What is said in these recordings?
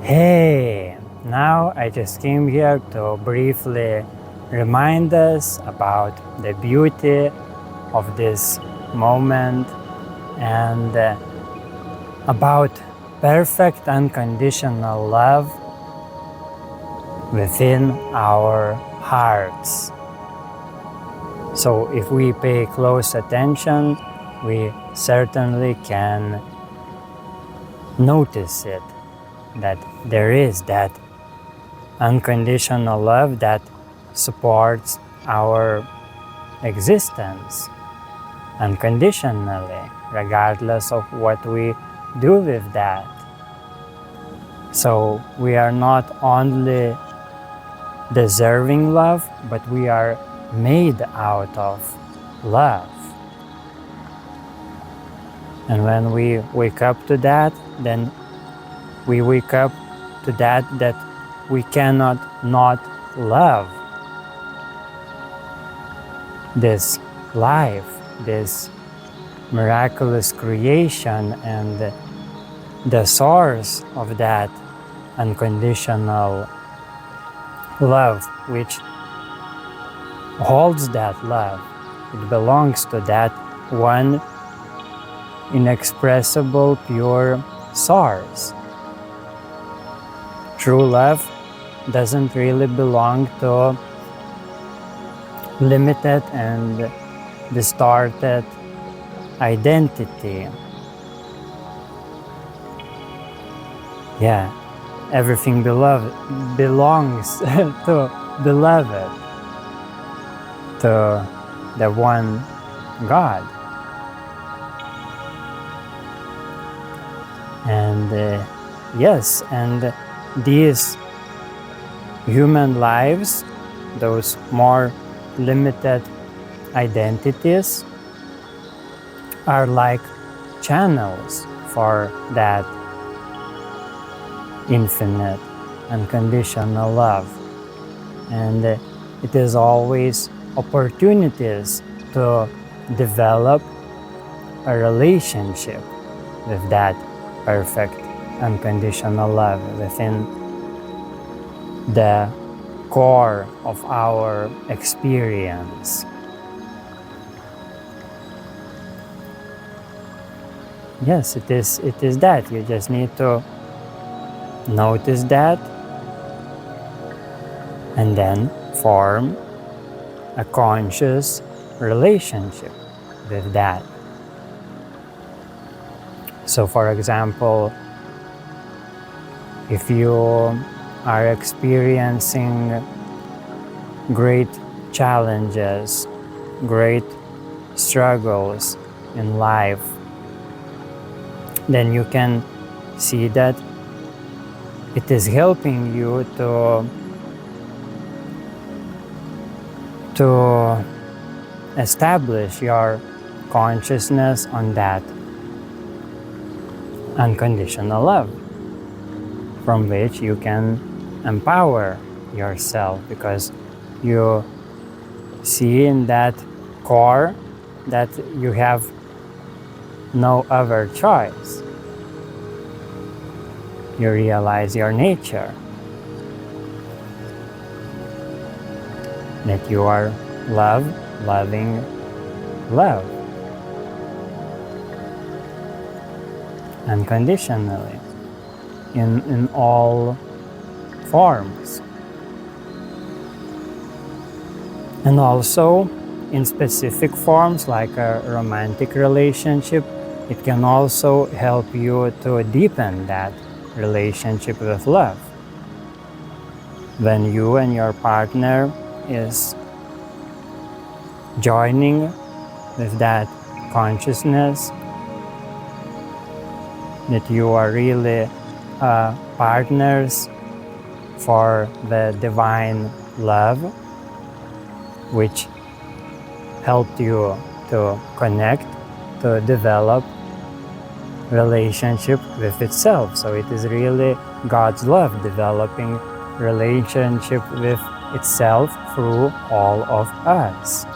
Hey, now I just came here to briefly remind us about the beauty of this moment and about perfect unconditional love within our hearts. So if we pay close attention, we certainly can notice it, that there is that unconditional love that supports our existence unconditionally, regardless of what we do with that. So we are not only deserving love, but we are made out of love. And when we wake up to that, then we wake up to that we cannot not love this life, this miraculous creation, and the source of that unconditional love, which holds that love. It belongs to that one inexpressible, pure source. True love doesn't really belong to limited and distorted identity. Yeah, everything belongs to beloved, to the one God. And yes, and these human lives, those more limited identities, are like channels for that infinite unconditional love. And it is always opportunities to develop a relationship with that perfect unconditional love within the core of our experience. Yes, it is that. You just need to notice that and then form a conscious relationship with that. So for example, if you are experiencing great challenges, great struggles in life, then you can see that it is helping you to establish your consciousness on that unconditional love, from which you can empower yourself, because you see in that core that you have no other choice. You realize your nature, that you are loving love unconditionally in all forms. And also in specific forms, like a romantic relationship, it can also help you to deepen that relationship with love. When you and your partner is joining with that consciousness that you are really partners for the divine love, which helped you to connect, to develop relationship with itself. So it is really God's love developing relationship with itself through all of us.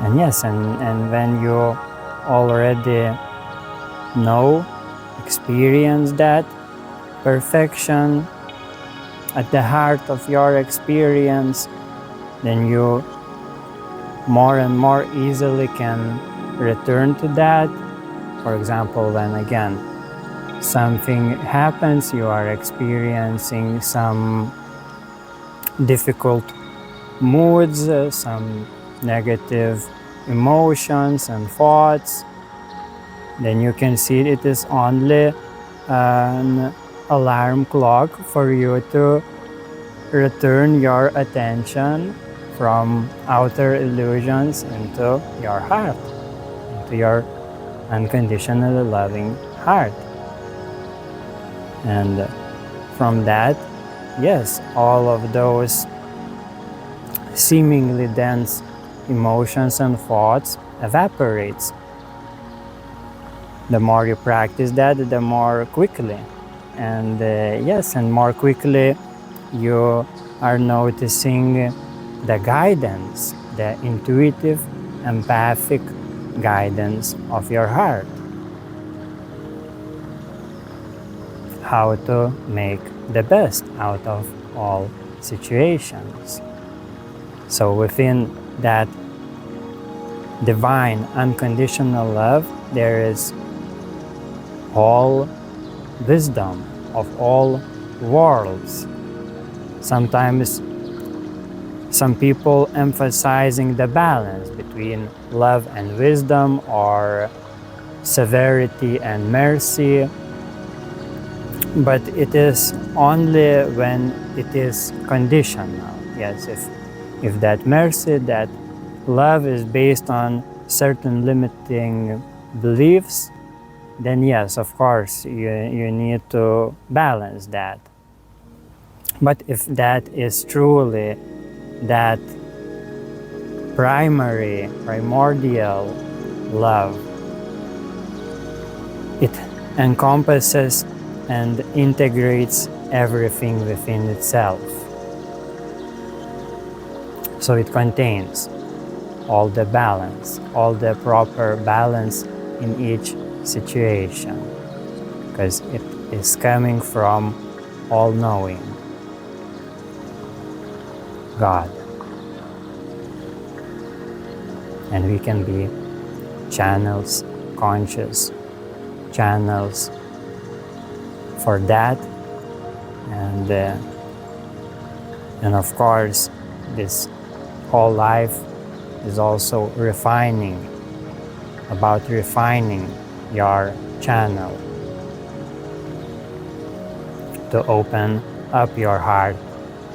And yes, and when you already know, experience that perfection at the heart of your experience, then you more and more easily can return to that. For example, when again something happens, you are experiencing some difficult moods, some negative emotions and thoughts, then you can see it is only an alarm clock for you to return your attention from outer illusions into your heart, into your unconditionally loving heart. And from that, yes, all of those seemingly dense emotions and thoughts evaporates. The more you practice that, the more quickly. And yes, and more quickly you are noticing the guidance, the intuitive, empathic guidance of your heart. How to make the best out of all situations. So within that divine unconditional love, there is all wisdom of all worlds. Sometimes some people emphasizing the balance between love and wisdom, or severity and mercy, but it is only when it is conditional. Yes, if that mercy, that love is based on certain limiting beliefs, then yes, of course, you need to balance that. But if that is truly that primordial love, it encompasses and integrates everything within itself. So it contains all the balance, all the proper balance in each situation, because it is coming from all-knowing God. And we can be channels, conscious channels for that. And of course, this whole life is also about refining your channel to open up your heart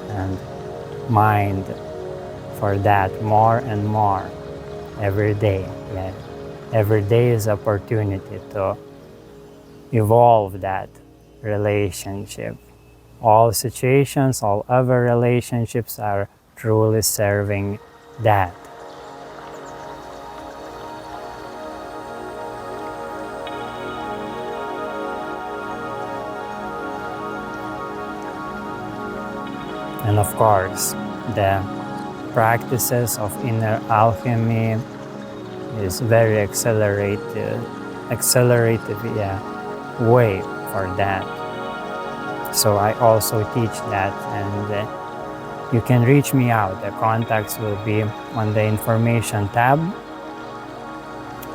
and mind for that more and more every day. Yeah. Every day is opportunity to evolve that relationship. All situations, all other relationships are truly serving that. And of course, the practices of inner alchemy is very accelerated way for that. So I also teach that, and you can reach me out. The contacts will be on the information tab.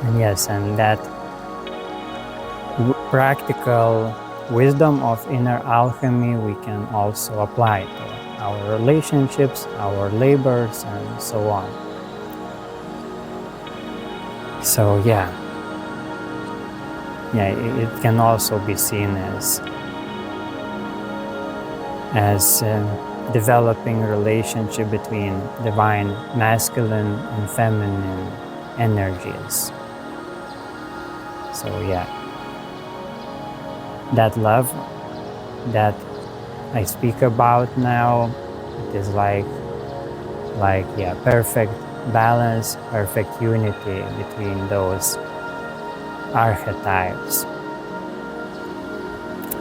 And yes, and that practical wisdom of inner alchemy we can also apply to our relationships, our labors, and so on. So it can also be seen as developing a relationship between divine masculine and feminine energies. So that love that I speak about now, it is like perfect balance, perfect unity between those archetypes.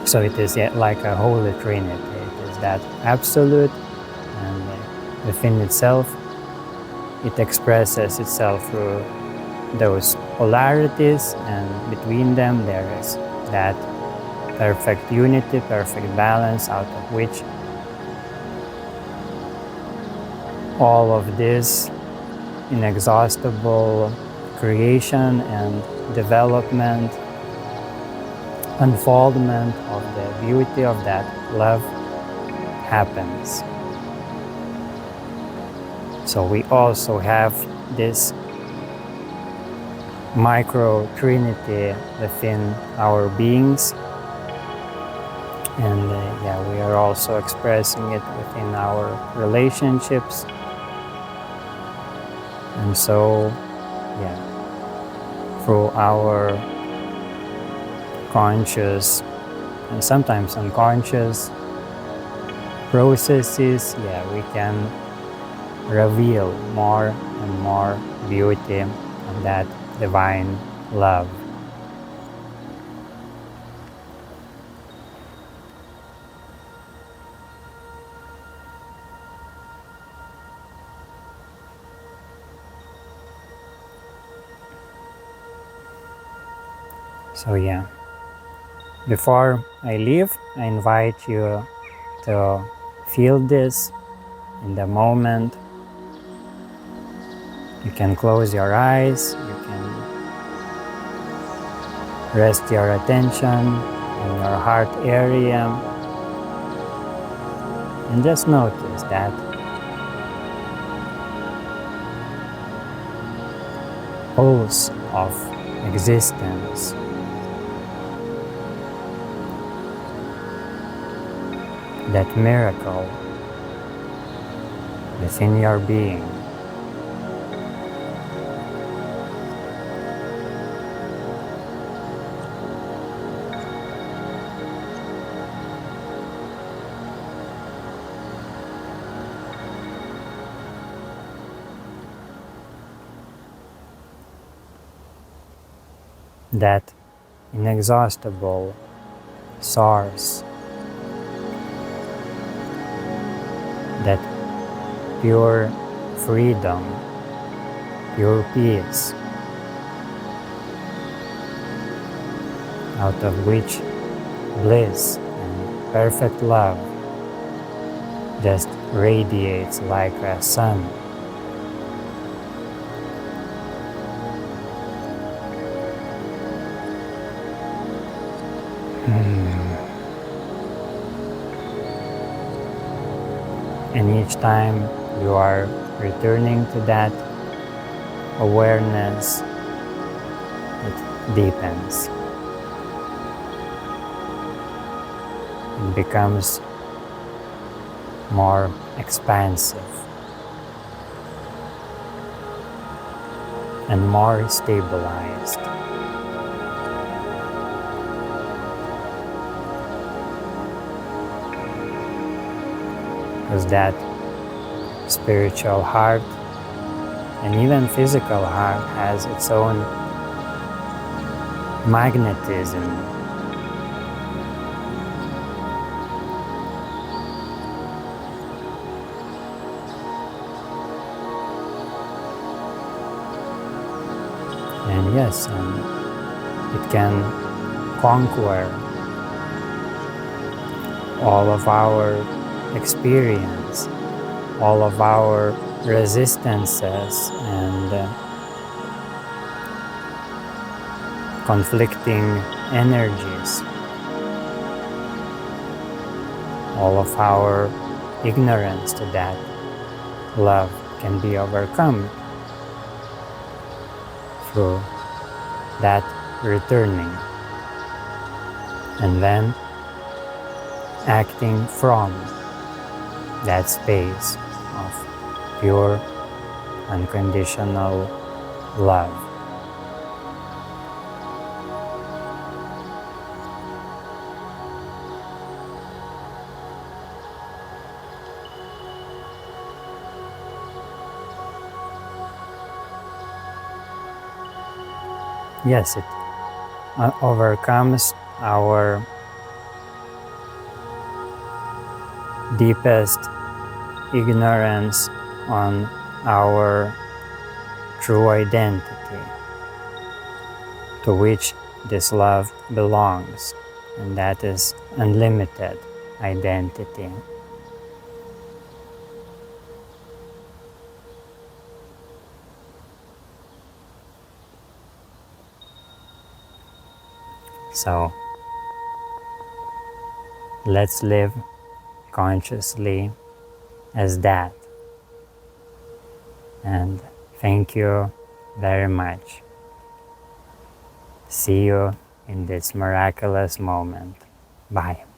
So it is like a holy trinity. It is that absolute, and within itself it expresses itself through those polarities, and between them there is that perfect unity, perfect balance, out of which all of this inexhaustible creation and development, unfoldment of the beauty of that love happens. So we also have this micro trinity within our beings, and we are also expressing it within our relationships. And so through our conscious and sometimes unconscious processes, we can reveal more and more beauty of that divine love. So before I leave, I invite you to feel this in the moment. You can close your eyes, you can rest your attention in your heart area, and just notice that pulse of existence. That miracle within your being. That inexhaustible source, that pure freedom, pure peace, out of which bliss and perfect love just radiates like a sun. And each time you are returning to that awareness, it deepens. It becomes more expansive and more stabilized. Because that spiritual heart and even physical heart has its own magnetism. And yes, it can conquer all of our experience, all of our resistances and conflicting energies, all of our ignorance to that love can be overcome through that returning, and then acting from that space of pure, unconditional love. Yes, it overcomes our deepest ignorance on our true identity to which this love belongs, and that is unlimited identity. So let's live consciously as that. And thank you very much. See you in this miraculous moment. Bye.